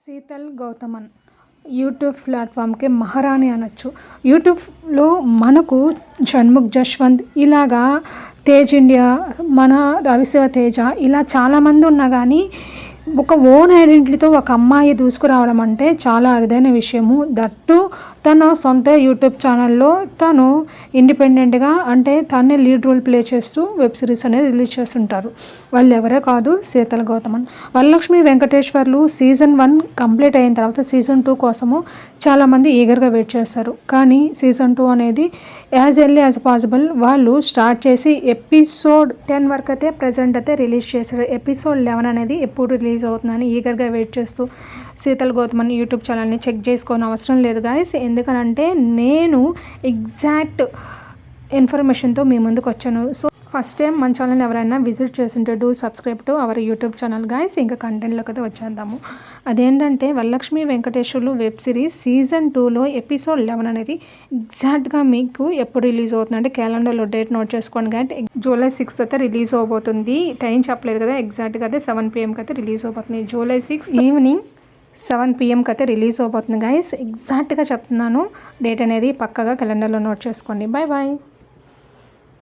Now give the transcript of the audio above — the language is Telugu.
శీతల్ గౌతమన్ యూట్యూబ్ ప్లాట్ఫామ్కి మహారాణి అనొచ్చు. యూట్యూబ్లో మనకు షణ్ముఖ్ జశ్వంత్ ఇలాగా తేజ్ ఇండియా, మన రవిశివ తేజ ఇలా చాలామంది ఉన్నా కానీ ఒక ఓన్ ఐడెంటిటీతో ఒక అమ్మాయి దూసుకురావడం అంటే చాలా అరుదైన విషయము. దట్టు తన సొంత యూట్యూబ్ ఛానల్లో తను ఇండిపెండెంట్గా అంటే తనే లీడ్ రోల్ ప్లే చేస్తూ వెబ్ సిరీస్ అనేది రిలీజ్ చేస్తుంటారు. వాళ్ళు ఎవరే కాదు, శీతల్ గౌతమన్. వరలక్ష్మి వెంకటేశ్వర్లు సీజన్ 1 కంప్లీట్ అయిన తర్వాత సీజన్ 2 కోసము చాలామంది ఈగర్గా వెయిట్ చేస్తారు. కానీ సీజన్ 2 అనేది యాజ్ ఎర్లీ యాజ్ పాసిబుల్ వాళ్ళు స్టార్ట్ చేసి ఎపిసోడ్ 10 వరకు అయితే ప్రజెంట్ అయితే రిలీజ్ చేశారు. ఎపిసోడ్ 11 అనేది ఎప్పుడు రిలీజ్ అవుతుందని ఈగర్గా వెయిట్ చేస్తూ శీతల్ గౌతమన్ యూట్యూబ్ ఛానల్ని చెక్ చేసుకోని అవసరం లేదు గాయస్. ఎందుకనంటే నేను ఎగ్జాక్ట్ ఇన్ఫర్మేషన్తో మీ ముందుకు వచ్చాను. సో ఫస్ట్ టైం మన ఛానల్ ఎవరైనా విజిట్ చేస్తుంటే do subscribe to our YouTube channel guys. ఇంకా కంటెంట్లోకి అయితే వచ్చేద్దాము. అదేంటంటే Varalakshmi Venkateswarlu web series season 2లో ఎపిసోడ్ 11 అనేది ఎగ్జాక్ట్గా మీకు ఎప్పుడు రిలీజ్ అవుతుంది అంటే క్యాలెండర్లో డేట్ నోట్ చేసుకోండి కాబట్టి జూలై 6th అయితే రిలీజ్ అవబోతుంది. టైం చెప్పలేదు కదా, ఎగ్జాక్ట్గా అయితే 7 PM అయితే రిలీజ్ అవబోతుంది. జూలై 6 ఈవినింగ్ 7 PMకి అయితే రిలీజ్ అవబోతుంది గాయస్. ఎగ్జాక్ట్గా చెప్తున్నాను, డేట్ అనేది పక్కగా క్యాలెండర్లో నోట్ చేసుకోండి. Bye bye.